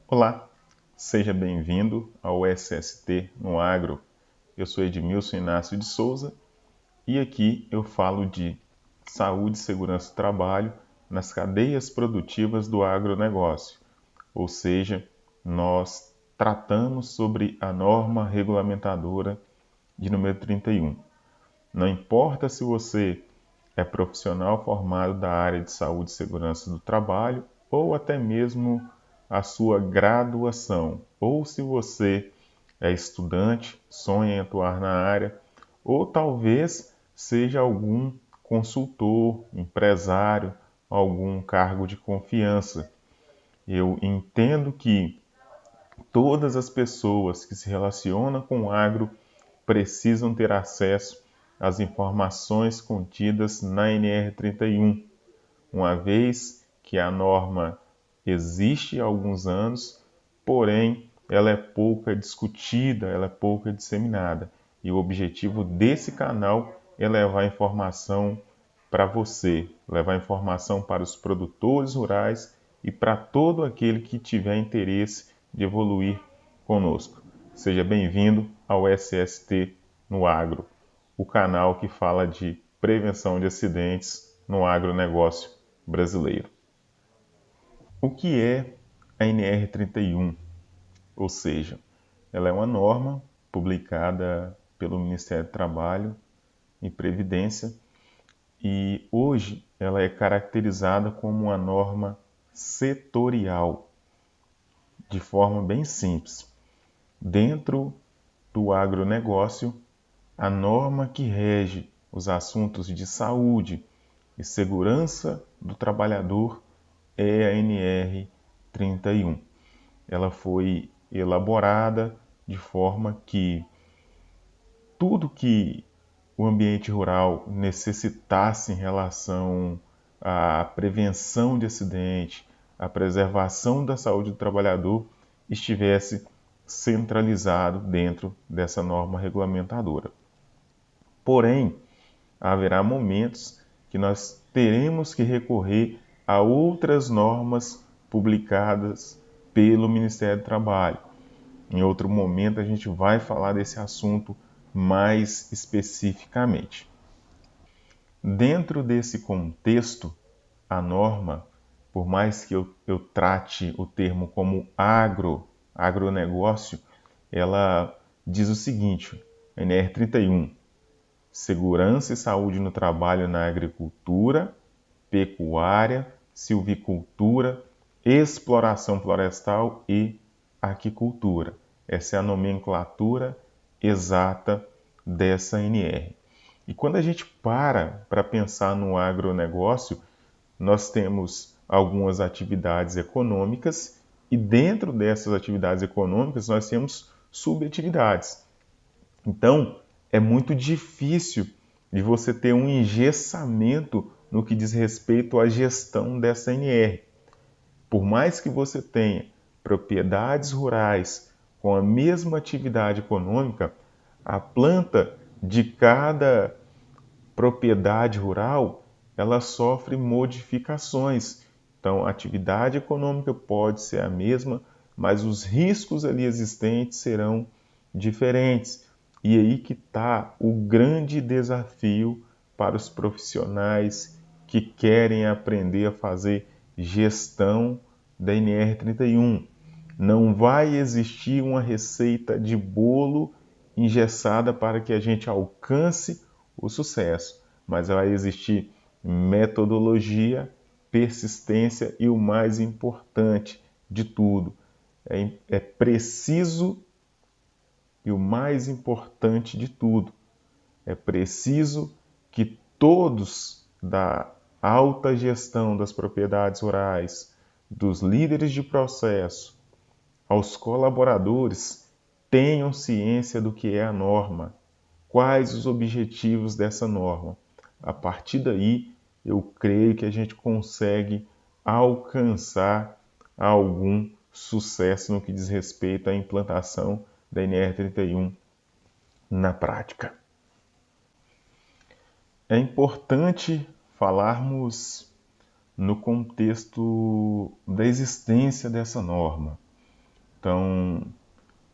Olá, seja bem-vindo ao SST no Agro. Eu sou Edmilson Inácio de Souza e aqui eu falo de saúde e segurança do trabalho nas cadeias produtivas do agronegócio, ou seja, nós tratamos sobre a norma regulamentadora de número 31. Não importa se você é profissional formado da área de saúde e segurança do trabalho ou até mesmo a sua graduação, ou se você é estudante, sonha em atuar na área, ou talvez seja algum consultor, empresário, algum cargo de confiança. Eu entendo que todas as pessoas que se relacionam com o agro precisam ter acesso às informações contidas na NR31, uma vez que a norma existe há alguns anos, porém ela é pouca discutida, ela é pouca disseminada. E o objetivo desse canal é levar informação para você, levar informação para os produtores rurais e para todo aquele que tiver interesse de evoluir conosco. Seja bem-vindo ao SST no Agro, o canal que fala de prevenção de acidentes no agronegócio brasileiro. O que é a NR31? Ou seja, ela é uma norma publicada pelo Ministério do Trabalho e Previdência e hoje ela é caracterizada como uma norma setorial, de forma bem simples. Dentro do agronegócio, a norma que rege os assuntos de saúde e segurança do trabalhador é a NR31. Ela foi elaborada de forma que tudo que o ambiente rural necessitasse em relação à prevenção de acidente, à preservação da saúde do trabalhador, estivesse centralizado dentro dessa norma regulamentadora. Porém, haverá momentos que nós teremos que recorrer a outras normas publicadas pelo Ministério do Trabalho. Em outro momento, a gente vai falar desse assunto mais especificamente. Dentro desse contexto, a norma, por mais que eu trate o termo como agronegócio, ela diz o seguinte, NR31, segurança e saúde no trabalho na agricultura, pecuária, silvicultura, exploração florestal e aquicultura. Essa é a nomenclatura exata dessa NR. E quando a gente para pensar no agronegócio, nós temos algumas atividades econômicas e dentro dessas atividades econômicas nós temos subatividades. Então, é muito difícil de você ter um engessamento no que diz respeito à gestão dessa NR. Por mais que você tenha propriedades rurais com a mesma atividade econômica, a planta de cada propriedade rural ela sofre modificações. Então, a atividade econômica pode ser a mesma, mas os riscos ali existentes serão diferentes. E aí que está o grande desafio para os profissionais que querem aprender a fazer gestão da NR31. Não vai existir uma receita de bolo engessada para que a gente alcance o sucesso, mas vai existir metodologia, persistência e o mais importante de tudo, é preciso e o mais importante de tudo, é preciso que todos da alta gestão das propriedades rurais, dos líderes de processo, aos colaboradores, tenham ciência do que é a norma, quais os objetivos dessa norma. A partir daí, eu creio que a gente consegue alcançar algum sucesso no que diz respeito à implantação da NR31 na prática. É importante falarmos no contexto da existência dessa norma. Então,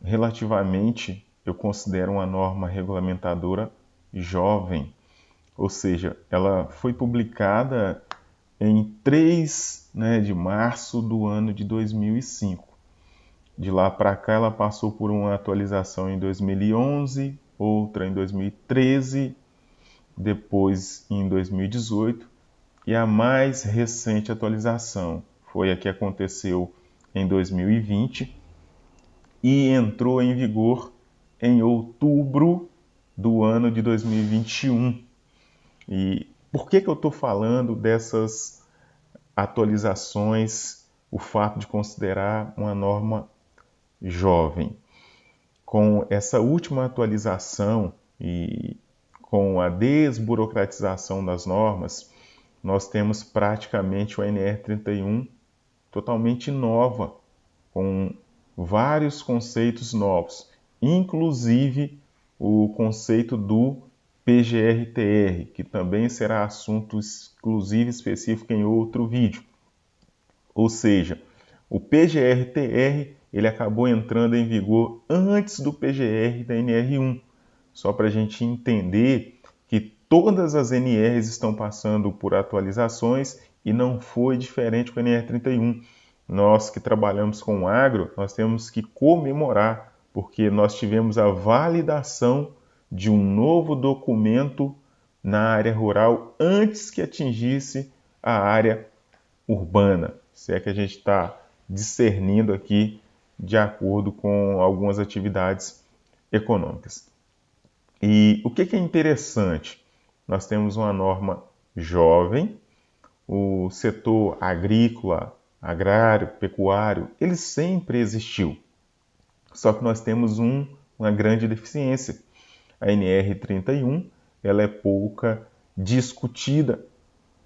relativamente, eu considero uma norma regulamentadora jovem, ou seja, ela foi publicada em 3, de março do ano de 2005. De lá para cá, ela passou por uma atualização em 2011, outra em 2013, depois em 2018, e a mais recente atualização foi a que aconteceu em 2020 e entrou em vigor em outubro do ano de 2021. E por que eu estou falando dessas atualizações, o fato de considerar uma norma jovem? Com essa última atualização e com a desburocratização das normas, nós temos praticamente o NR31 totalmente nova, com vários conceitos novos, inclusive o conceito do PGR-TR, que também será assunto exclusivo e específico em outro vídeo. Ou seja, o PGR-TR ele acabou entrando em vigor antes do PGR da NR1, só para a gente entender que todas as NRs estão passando por atualizações e não foi diferente com a NR31. Nós que trabalhamos com agro, nós temos que comemorar, porque nós tivemos a validação de um novo documento na área rural antes que atingisse a área urbana, se é que a gente está discernindo aqui de acordo com algumas atividades econômicas. E o que é interessante? Nós temos uma norma jovem, o setor agrícola, agrário, pecuário, ele sempre existiu. Só que nós temos uma grande deficiência. A NR31 ela é pouca discutida,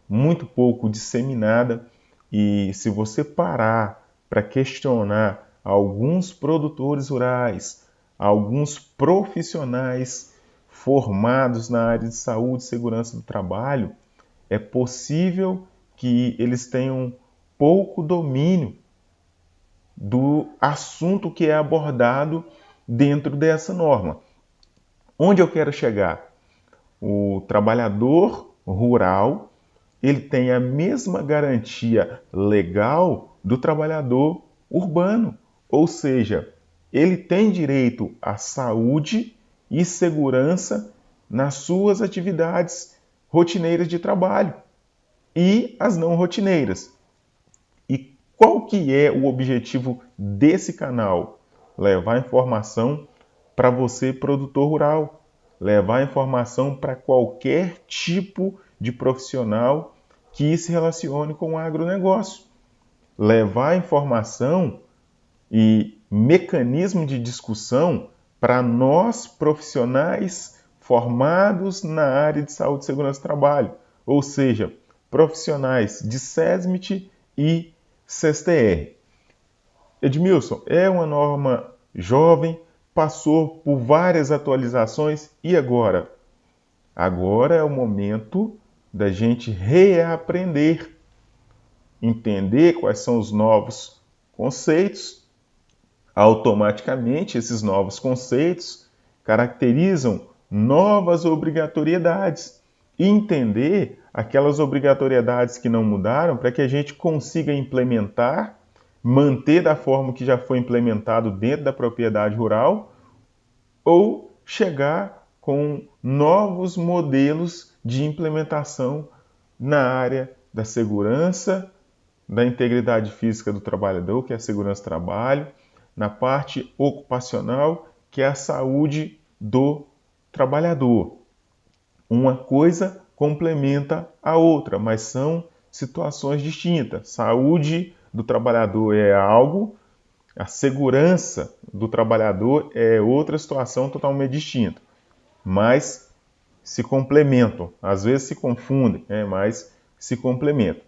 muito pouco disseminada, e se você parar para questionar alguns produtores rurais, alguns profissionais formados na área de saúde e segurança do trabalho, é possível que eles tenham pouco domínio do assunto que é abordado dentro dessa norma. Onde eu quero chegar? O trabalhador rural ele tem a mesma garantia legal do trabalhador urbano, ou seja, ele tem direito à saúde e segurança nas suas atividades rotineiras de trabalho e as não rotineiras. E qual que é o objetivo desse canal? Levar informação para você, produtor rural, levar informação para qualquer tipo de profissional que se relacione com o agronegócio. Levar informação e mecanismo de discussão para nós profissionais formados na área de saúde e segurança do trabalho, ou seja, profissionais de SESMIT e CSTR. Edmilson, é uma norma jovem, passou por várias atualizações e agora? Agora é o momento da gente reaprender, entender quais são os novos conceitos. Automaticamente, esses novos conceitos caracterizam novas obrigatoriedades e entender aquelas obrigatoriedades que não mudaram para que a gente consiga implementar, manter da forma que já foi implementado dentro da propriedade rural ou chegar com novos modelos de implementação na área da segurança, da integridade física do trabalhador, que é a segurança do trabalho, na parte ocupacional, que é a saúde do trabalhador. Uma coisa complementa a outra, mas são situações distintas. Saúde do trabalhador é algo, a segurança do trabalhador é outra situação totalmente distinta, mas se complementam. Às vezes se confundem, mas se complementam.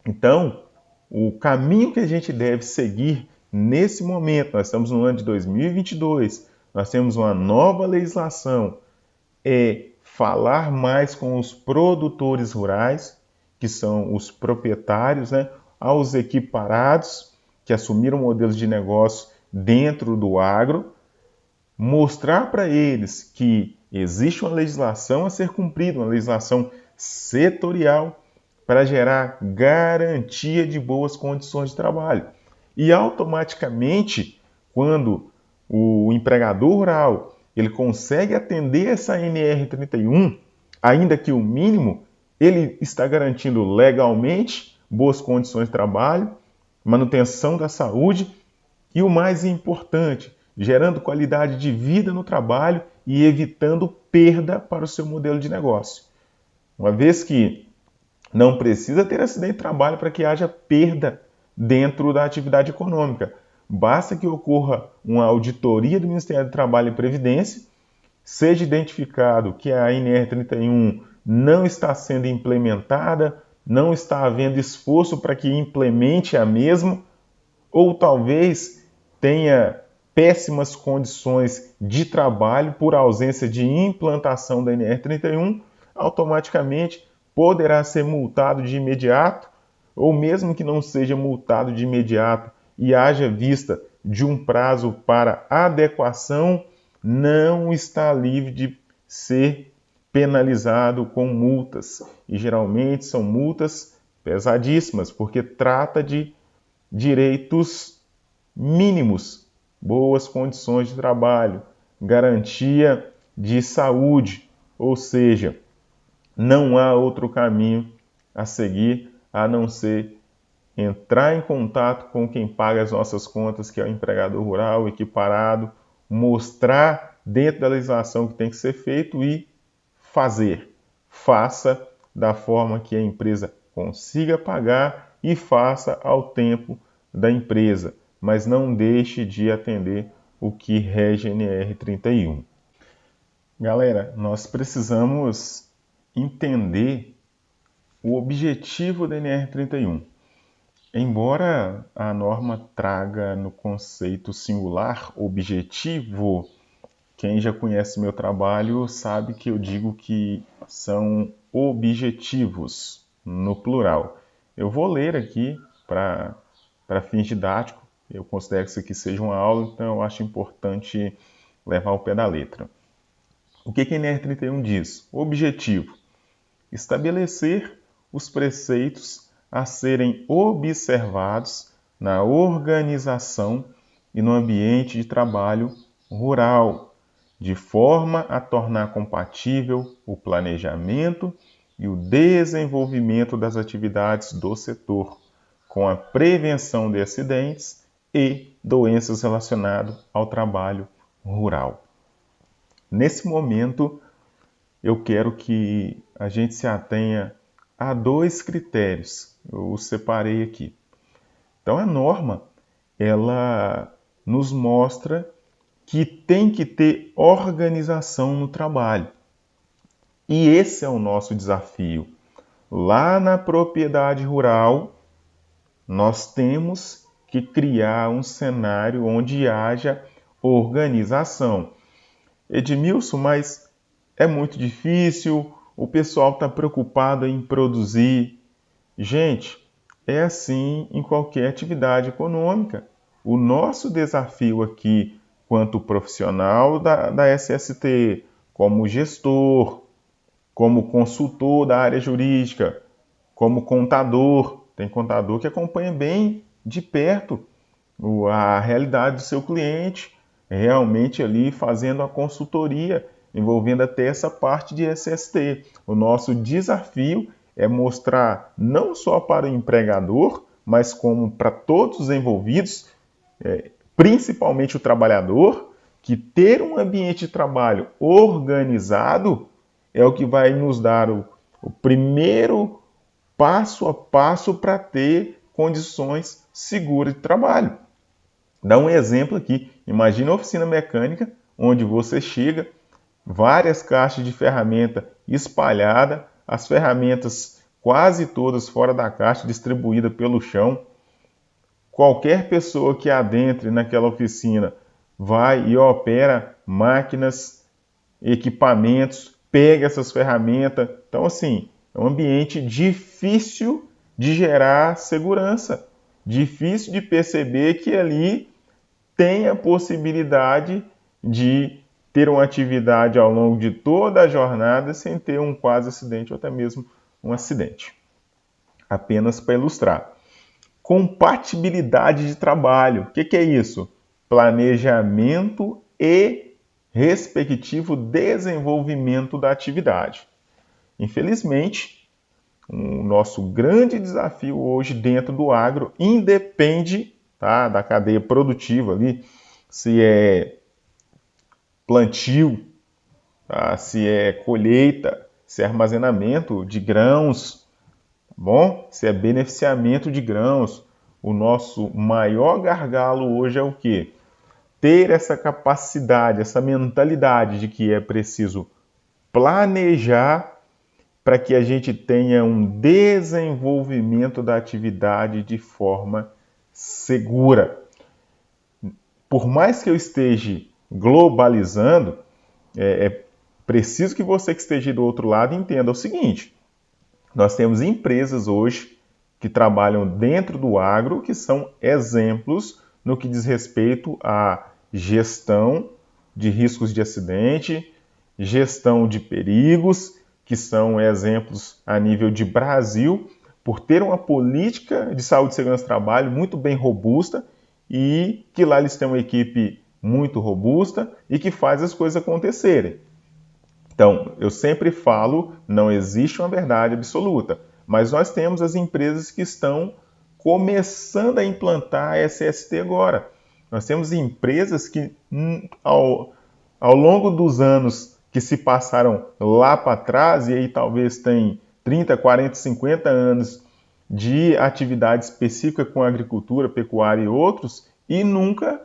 Então, o caminho que a gente deve seguir nesse momento, nós estamos no ano de 2022, nós temos uma nova legislação, é falar mais com os produtores rurais, que são os proprietários, aos equiparados, que assumiram modelos de negócio dentro do agro, mostrar para eles que existe uma legislação a ser cumprida, uma legislação setorial para gerar garantia de boas condições de trabalho. E automaticamente, quando o empregador rural ele consegue atender essa NR31, ainda que o mínimo, ele está garantindo legalmente boas condições de trabalho, manutenção da saúde e o mais importante, gerando qualidade de vida no trabalho e evitando perda para o seu modelo de negócio. Uma vez que não precisa ter acidente de trabalho para que haja perda dentro da atividade econômica. Basta que ocorra uma auditoria do Ministério do Trabalho e Previdência, seja identificado que a NR31 não está sendo implementada, não está havendo esforço para que implemente a mesma, ou talvez tenha péssimas condições de trabalho por ausência de implantação da NR31, automaticamente poderá ser multado de imediato, ou mesmo que não seja multado de imediato e haja vista de um prazo para adequação, não está livre de ser penalizado com multas. E geralmente são multas pesadíssimas, porque trata de direitos mínimos, boas condições de trabalho, garantia de saúde, ou seja, não há outro caminho a seguir a não ser entrar em contato com quem paga as nossas contas, que é o empregador rural equiparado, mostrar dentro da legislação que tem que ser feito e fazer. Faça da forma que a empresa consiga pagar e faça ao tempo da empresa, mas não deixe de atender o que rege a NR31. Galera, nós precisamos entender o objetivo da NR31. Embora a norma traga no conceito singular objetivo, quem já conhece meu trabalho sabe que eu digo que são objetivos, no plural. Eu vou ler aqui para fins didáticos, eu considero que isso aqui seja uma aula, então eu acho importante levar ao pé da letra. O que a NR31 diz? Objetivo: estabelecer os preceitos a serem observados na organização e no ambiente de trabalho rural, de forma a tornar compatível o planejamento e o desenvolvimento das atividades do setor, com a prevenção de acidentes e doenças relacionadas ao trabalho rural. Nesse momento, eu quero que a gente se atenha a 2 critérios. Eu os separei aqui. Então, a norma, ela nos mostra que tem que ter organização no trabalho. E esse é o nosso desafio. Lá na propriedade rural, nós temos que criar um cenário onde haja organização. Edmilson, mas é muito difícil, o pessoal está preocupado em produzir. Gente, é assim em qualquer atividade econômica. O nosso desafio aqui, quanto profissional da SST, como gestor, como consultor da área jurídica, como contador, tem contador que acompanha bem de perto a realidade do seu cliente, realmente ali fazendo a consultoria, envolvendo até essa parte de SST. O nosso desafio é mostrar não só para o empregador, mas como para todos os envolvidos, principalmente o trabalhador, que ter um ambiente de trabalho organizado é o que vai nos dar o primeiro passo a passo para ter condições seguras de trabalho. Dá um exemplo aqui. Imagina uma oficina mecânica onde você chega, várias caixas de ferramenta espalhadas, as ferramentas quase todas fora da caixa, distribuídas pelo chão. Qualquer pessoa que adentre naquela oficina vai e opera máquinas, equipamentos, pega essas ferramentas. Então, assim, é um ambiente difícil de gerar segurança, difícil de perceber que ali tem a possibilidade de ter uma atividade ao longo de toda a jornada sem ter um quase acidente ou até mesmo um acidente. Apenas para ilustrar. Compatibilidade de trabalho. O que é isso? Planejamento e respectivo desenvolvimento da atividade. Infelizmente, o nosso grande desafio hoje dentro do agro independe, tá, da cadeia produtiva ali, se é plantio, tá, se é colheita, se é armazenamento de grãos, tá bom? Se é beneficiamento de grãos. O nosso maior gargalo hoje é o quê? Ter essa capacidade, essa mentalidade de que é preciso planejar para que a gente tenha um desenvolvimento da atividade de forma segura. Por mais que eu esteja globalizando, é preciso que você que esteja do outro lado entenda o seguinte: nós temos empresas hoje que trabalham dentro do agro que são exemplos no que diz respeito à gestão de riscos de acidente, gestão de perigos, que são exemplos a nível de Brasil, por ter uma política de saúde e segurança do trabalho muito bem robusta e que lá eles têm uma equipe muito robusta e que faz as coisas acontecerem. Então, eu sempre falo, não existe uma verdade absoluta, mas nós temos as empresas que estão começando a implantar a SST agora. Nós temos empresas que, ao longo dos anos que se passaram lá para trás, e aí talvez tem 30, 40, 50 anos de atividade específica com agricultura, pecuária e outros, e nunca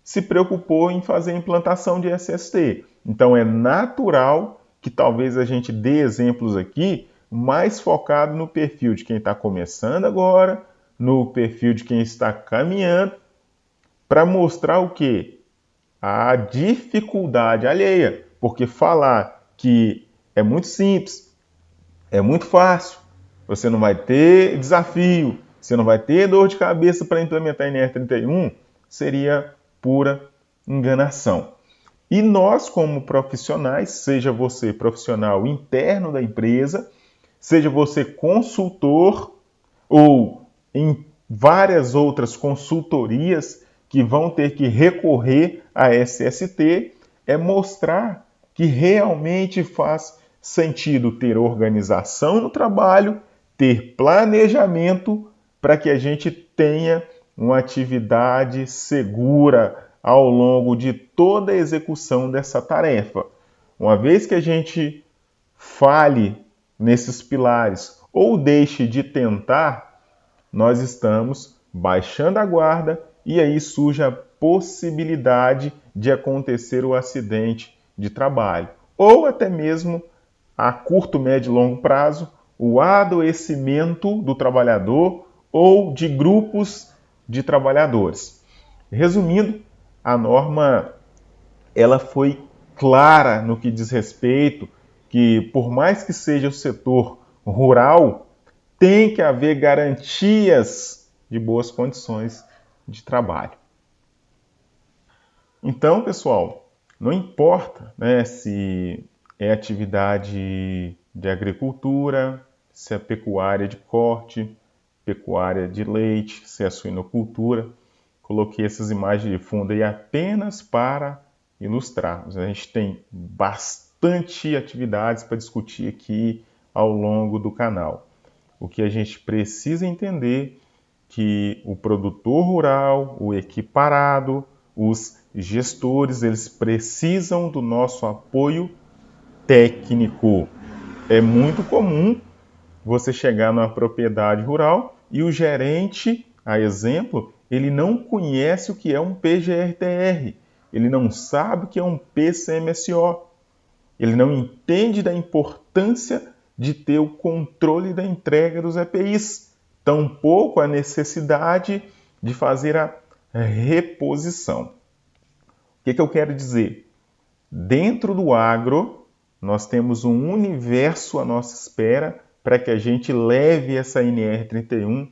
se preocupou em fazer a implantação de SST. Então é natural que talvez a gente dê exemplos aqui mais focado no perfil de quem está começando agora, no perfil de quem está caminhando, para mostrar o quê? A dificuldade alheia. Porque falar que é muito simples, é muito fácil, você não vai ter desafio, você não vai ter dor de cabeça para implementar a NR31, seria pura enganação. E nós, como profissionais, seja você profissional interno da empresa, seja você consultor ou em várias outras consultorias que vão ter que recorrer a SST, é mostrar que realmente faz sentido ter organização no trabalho, ter planejamento para que a gente tenha uma atividade segura ao longo de toda a execução dessa tarefa. Uma vez que a gente falhe nesses pilares ou deixe de tentar, nós estamos baixando a guarda e aí surge a possibilidade de acontecer o acidente de trabalho. Ou até mesmo, a curto, médio e longo prazo, o adoecimento do trabalhador ou de grupos de trabalhadores. Resumindo, a norma ela foi clara no que diz respeito que, por mais que seja o setor rural, tem que haver garantias de boas condições de trabalho. Então, pessoal, não importa, né, se é atividade de agricultura, se é pecuária de corte, pecuária de leite, se é suinocultura. Coloquei essas imagens de fundo aí apenas para ilustrar. A gente tem bastante atividades para discutir aqui ao longo do canal. O que a gente precisa entender que o produtor rural, o equiparado, os gestores, eles precisam do nosso apoio técnico. É muito comum você chegar numa propriedade rural e o gerente, a exemplo, ele não conhece o que é um PGR-TR, ele não sabe o que é um PCMSO, ele não entende da importância de ter o controle da entrega dos EPIs, tampouco a necessidade de fazer a reposição. O que eu quero dizer? Dentro do agro, nós temos um universo à nossa espera para que a gente leve essa NR31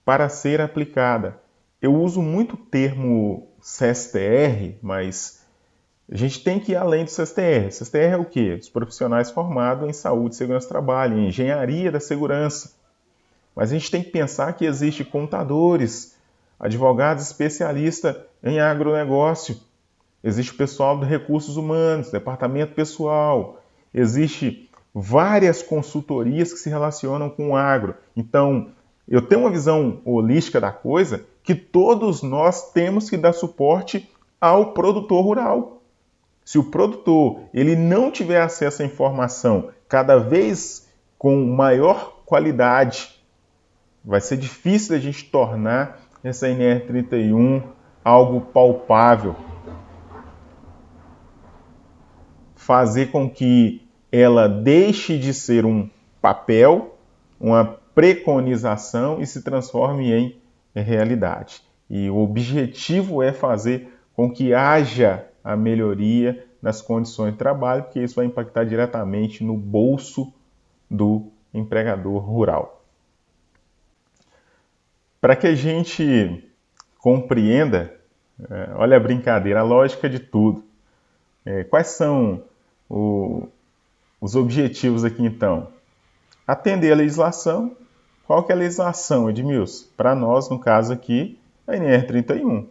para ser aplicada. Eu uso muito o termo CSTR, mas a gente tem que ir além do CSTR. CSTR é o quê? Os profissionais formados em saúde, segurança do trabalho, em engenharia da segurança. Mas a gente tem que pensar que existem contadores, advogados especialistas em agronegócio, existe o pessoal de recursos humanos, departamento pessoal, existe várias consultorias que se relacionam com o agro. Então, eu tenho uma visão holística da coisa que todos nós temos que dar suporte ao produtor rural. Se o produtor ele não tiver acesso à informação cada vez com maior qualidade, vai ser difícil a gente tornar essa NR31 algo palpável. Fazer com que ela deixe de ser um papel, uma preconização e se transforme em realidade. E o objetivo é fazer com que haja a melhoria nas condições de trabalho, porque isso vai impactar diretamente no bolso do empregador rural. Para que a gente compreenda, olha a brincadeira, a lógica de tudo. Quais são os objetivos aqui então? Atender a legislação. Qual que é a legislação, Edmilson? Para nós, no caso aqui, a NR31.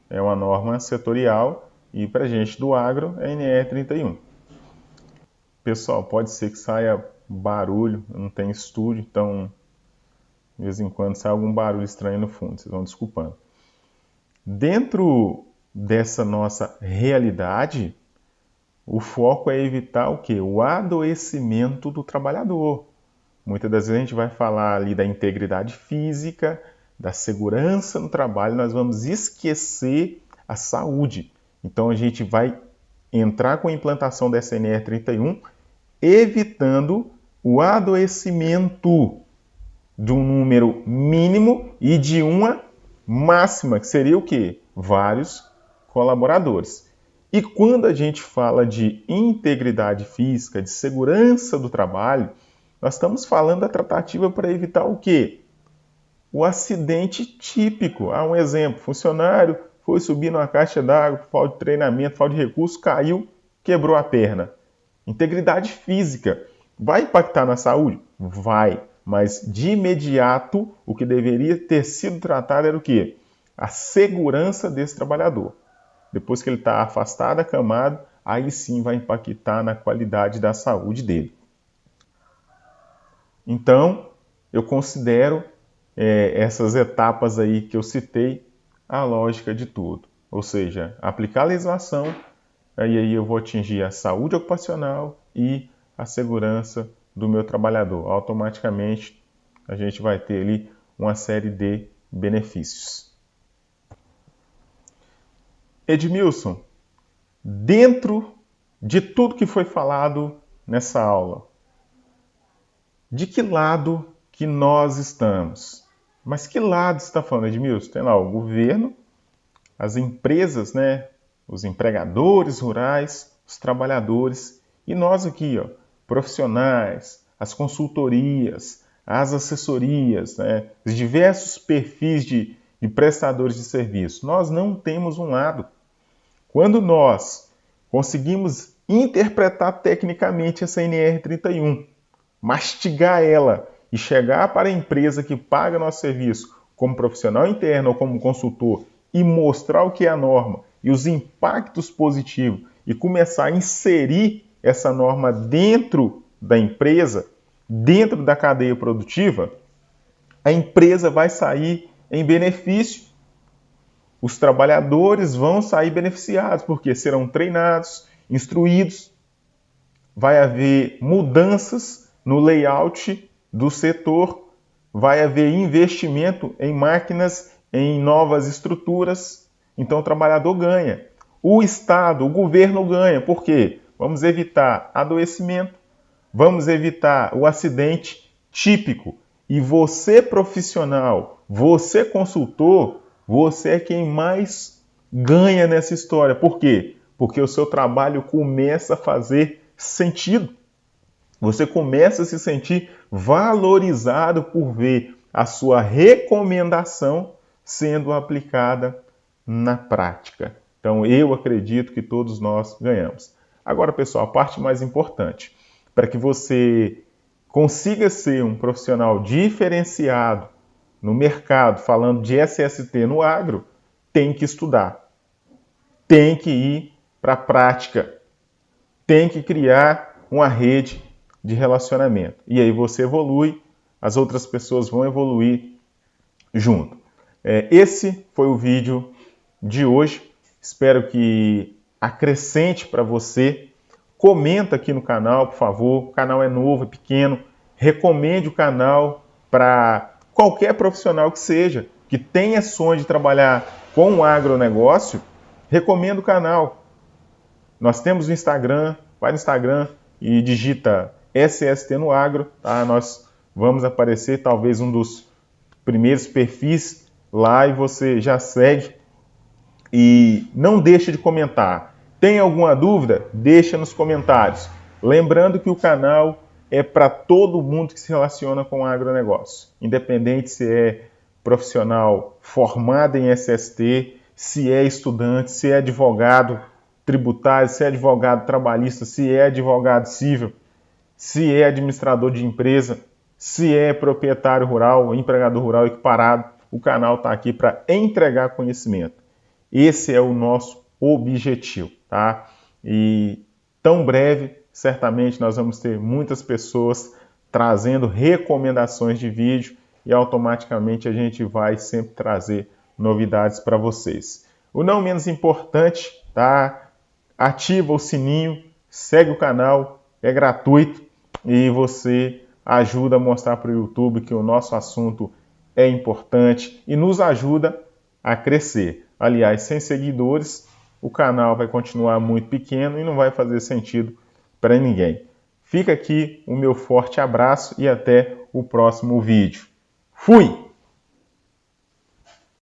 É uma norma setorial e para a gente do agro é a NR31. Pessoal, pode ser que saia barulho, não tem estúdio, então de vez em quando sai algum barulho estranho no fundo, vocês vão desculpando. Dentro dessa nossa realidade, o foco é evitar o quê? O adoecimento do trabalhador. Muitas das vezes a gente vai falar ali da integridade física, da segurança no trabalho, nós vamos esquecer a saúde. Então a gente vai entrar com a implantação dessa NR31, evitando o adoecimento de um número mínimo e de uma máxima, que seria o quê? Vários colaboradores. E quando a gente fala de integridade física, de segurança do trabalho, nós estamos falando da tratativa para evitar o quê? O acidente típico. Um exemplo, funcionário foi subir numa caixa d'água, falta de treinamento, falta de recurso, caiu, quebrou a perna. Integridade física. Vai impactar na saúde? Vai. Mas de imediato, o que deveria ter sido tratado era o quê? A segurança desse trabalhador. Depois que ele está afastado, acamado, aí sim vai impactar na qualidade da saúde dele. Então, eu considero essas etapas aí que eu citei a lógica de tudo. Ou seja, aplicar a legislação, aí eu vou atingir a saúde ocupacional e a segurança do meu trabalhador. Automaticamente, a gente vai ter ali uma série de benefícios. Edmilson, dentro de tudo que foi falado nessa aula, de que lado que nós estamos? Mas que lado você está falando, Edmilson? Tem lá o governo, as empresas, né? Os empregadores rurais, os trabalhadores e nós aqui, profissionais, as consultorias, as assessorias, né? Os diversos perfis de prestadores de serviço. Nós não temos um lado. Quando nós conseguimos interpretar tecnicamente essa NR31, mastigar ela e chegar para a empresa que paga nosso serviço como profissional interno ou como consultor e mostrar o que é a norma e os impactos positivos e começar a inserir essa norma dentro da empresa, dentro da cadeia produtiva, a empresa vai sair em benefício. Os trabalhadores vão sair beneficiados, porque serão treinados, instruídos, vai haver mudanças no layout do setor, vai haver investimento em máquinas, em novas estruturas, então o trabalhador ganha. O Estado, o governo ganha, por quê? Vamos evitar adoecimento, vamos evitar o acidente típico. E você, profissional, você, consultor, você é quem mais ganha nessa história. Por quê? Porque o seu trabalho começa a fazer sentido. Você começa a se sentir valorizado por ver a sua recomendação sendo aplicada na prática. Então, eu acredito que todos nós ganhamos. Agora, pessoal, a parte mais importante, para que você consiga ser um profissional diferenciado no mercado, falando de SST no agro, tem que estudar, tem que ir para a prática, tem que criar uma rede de relacionamento. E aí você evolui, as outras pessoas vão evoluir junto. Esse foi o vídeo de hoje. Espero que acrescente para você. Comenta aqui no canal, por favor. O canal é novo, é pequeno. Recomende o canal para qualquer profissional que seja, que tenha sonho de trabalhar com o agronegócio. Recomenda o canal. Nós temos o Instagram, vai no Instagram e digita SST no Agro, tá? Nós vamos aparecer, talvez um dos primeiros perfis lá, e você já segue. E não deixe de comentar. Tem alguma dúvida? Deixa nos comentários. Lembrando que o canal é para todo mundo que se relaciona com o agronegócio, independente se é profissional formado em SST, se é estudante, se é advogado tributário, se é advogado trabalhista, se é advogado civil, se é administrador de empresa, se é proprietário rural, empregador rural equiparado. O canal está aqui para entregar conhecimento. Esse é o nosso objetivo, tá? E tão breve, certamente nós vamos ter muitas pessoas trazendo recomendações de vídeo e automaticamente a gente vai sempre trazer novidades para vocês. O não menos importante, tá? Ativa o sininho, segue o canal, é gratuito e você ajuda a mostrar para o YouTube que o nosso assunto é importante e nos ajuda a crescer. Aliás, sem seguidores, o canal vai continuar muito pequeno e não vai fazer sentido para ninguém. Fica aqui o meu forte abraço e até o próximo vídeo. Fui!